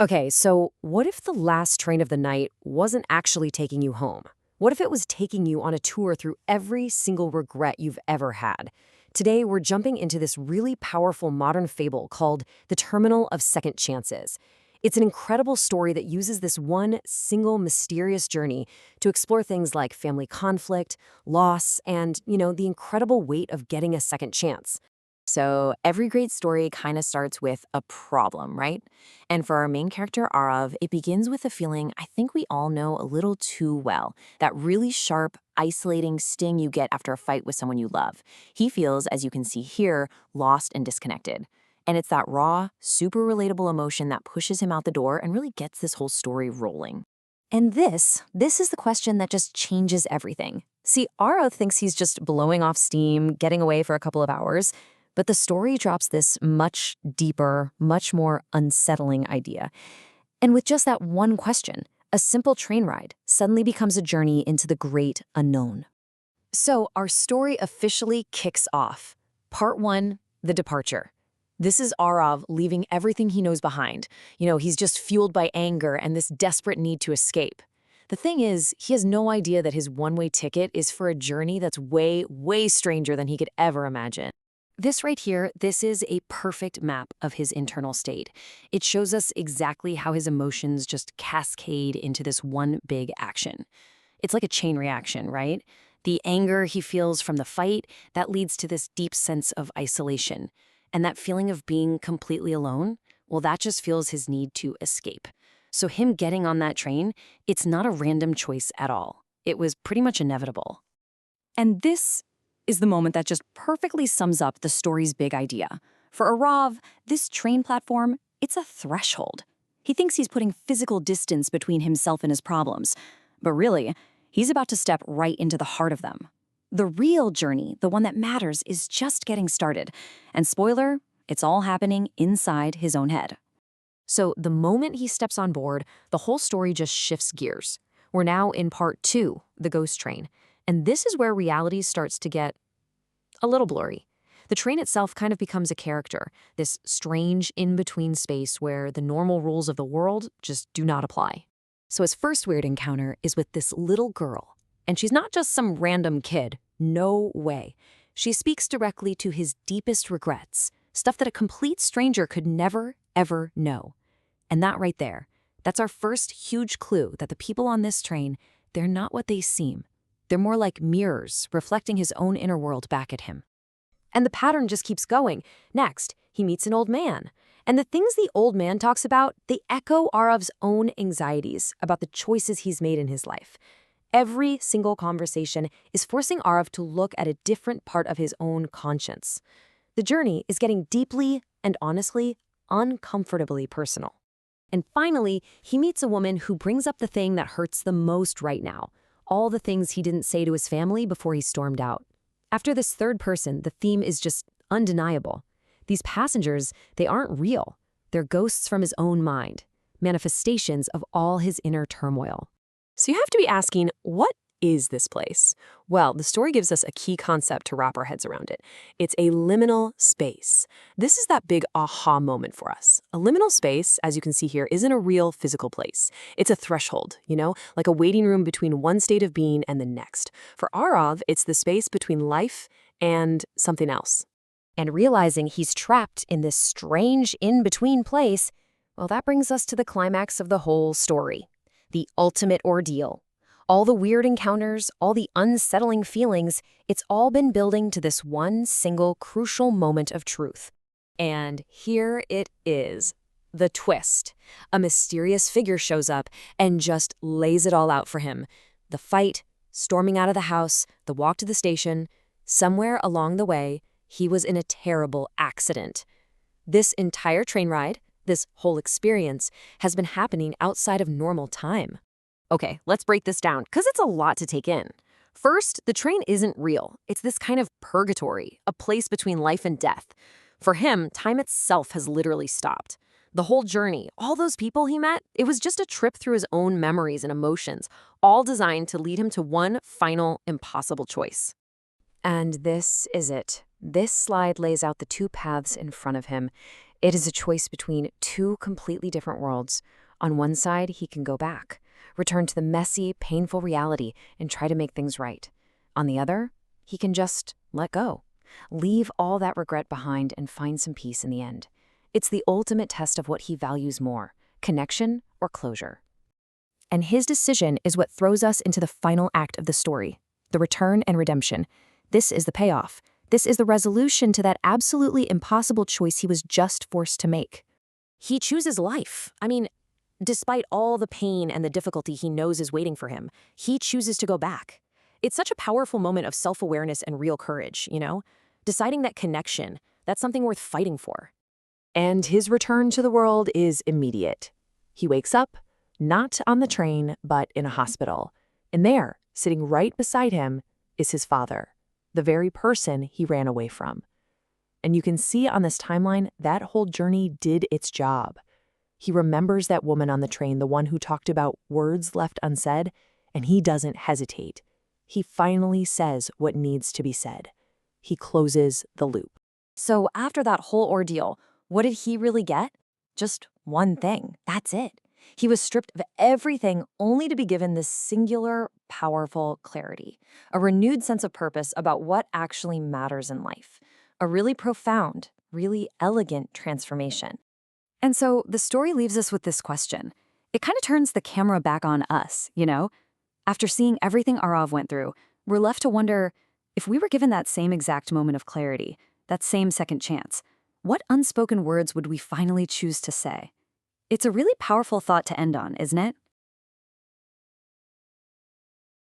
Okay, so what if the last train of the night wasn't actually taking you home? What if it was taking you on a tour through every single regret you've ever had? Today, we're jumping into this really powerful modern fable called The Terminal of Second Chances. It's an incredible story that uses this one single mysterious journey to explore things like family conflict, loss, and, the incredible weight of getting a second chance. So every great story kind of starts with a problem, right? And for our main character, Arav, it begins with a feeling I think we all know a little too well, that really sharp, isolating sting you get after a fight with someone you love. He feels, as you can see here, lost and disconnected. And it's that raw, super relatable emotion that pushes him out the door and really gets this whole story rolling. And this is the question that just changes everything. See, Arav thinks he's just blowing off steam, getting away for a couple of hours, but the story drops this much deeper, much more unsettling idea. And with just that one question, a simple train ride suddenly becomes a journey into the great unknown. So our story officially kicks off. Part 1, the departure. This is Arav leaving everything he knows behind. He's just fueled by anger and this desperate need to escape. The thing is, he has no idea that his one-way ticket is for a journey that's way, way stranger than he could ever imagine. This right here, this is a perfect map of his internal state. It shows us exactly how his emotions just cascade into this one big action. It's like a chain reaction, right? The anger he feels from the fight, that leads to this deep sense of isolation. And that feeling of being completely alone, well, that just fuels his need to escape. So him getting on that train, it's not a random choice at all. It was pretty much inevitable. And this is the moment that just perfectly sums up the story's big idea. For Arav, this train platform, it's a threshold. He thinks he's putting physical distance between himself and his problems. But really, he's about to step right into the heart of them. The real journey, the one that matters, is just getting started. And spoiler, it's all happening inside his own head. So the moment he steps on board, the whole story just shifts gears. We're now in part 2, the ghost train. And this is where reality starts to get a little blurry. The train itself kind of becomes a character, this strange in-between space where the normal rules of the world just do not apply. So his first weird encounter is with this little girl. And she's not just some random kid. No way. She speaks directly to his deepest regrets, stuff that a complete stranger could never, ever know. And that right there, that's our first huge clue that the people on this train, they're not what they seem. They're more like mirrors, reflecting his own inner world back at him. And the pattern just keeps going. Next, he meets an old man. And the things the old man talks about, they echo Arav's own anxieties about the choices he's made in his life. Every single conversation is forcing Arav to look at a different part of his own conscience. The journey is getting deeply and honestly, uncomfortably personal. And finally, he meets a woman who brings up the thing that hurts the most right now. All the things he didn't say to his family before he stormed out. After this third person, the theme is just undeniable. These passengers, they aren't real. They're ghosts from his own mind, manifestations of all his inner turmoil. So you have to be asking, what is this place? Well, the story gives us a key concept to wrap our heads around it. It's a liminal space. This is that big aha moment for us. A liminal space, as you can see here, isn't a real physical place. It's a threshold, like a waiting room between one state of being and the next. For Arav, it's the space between life and something else. And realizing he's trapped in this strange in-between place, well, that brings us to the climax of the whole story. The ultimate ordeal. All the weird encounters, all the unsettling feelings, it's all been building to this one single crucial moment of truth. And here it is, the twist. A mysterious figure shows up and just lays it all out for him. The fight, storming out of the house, the walk to the station. Somewhere along the way, he was in a terrible accident. This entire train ride, this whole experience, has been happening outside of normal time. Okay, let's break this down, because it's a lot to take in. First, the train isn't real. It's this kind of purgatory, a place between life and death. For him, time itself has literally stopped. The whole journey, all those people he met, it was just a trip through his own memories and emotions, all designed to lead him to one final, impossible choice. And this is it. This slide lays out the two paths in front of him. It is a choice between two completely different worlds. On one side, he can go back, return to the messy, painful reality, and try to make things right. On the other, he can just let go, leave all that regret behind, and find some peace in the end. It's the ultimate test of what he values more, connection or closure. And his decision is what throws us into the final act of the story, the return and redemption. This is the payoff. This is the resolution to that absolutely impossible choice he was just forced to make. He chooses life. I mean, despite all the pain and the difficulty he knows is waiting for him, he chooses to go back. It's such a powerful moment of self-awareness and real courage, you know? Deciding that connection, that's something worth fighting for. And his return to the world is immediate. He wakes up, not on the train, but in a hospital. And there, sitting right beside him, is his father, the very person he ran away from. And you can see on this timeline that whole journey did its job. He remembers that woman on the train, the one who talked about words left unsaid, and he doesn't hesitate. He finally says what needs to be said. He closes the loop. So after that whole ordeal, what did he really get? Just one thing. That's it. He was stripped of everything only to be given this singular, powerful clarity, a renewed sense of purpose about what actually matters in life, a really profound, really elegant transformation. And so the story leaves us with this question. It kind of turns the camera back on us, you know? After seeing everything Arav went through, we're left to wonder, if we were given that same exact moment of clarity, that same second chance, what unspoken words would we finally choose to say? It's a really powerful thought to end on, isn't it?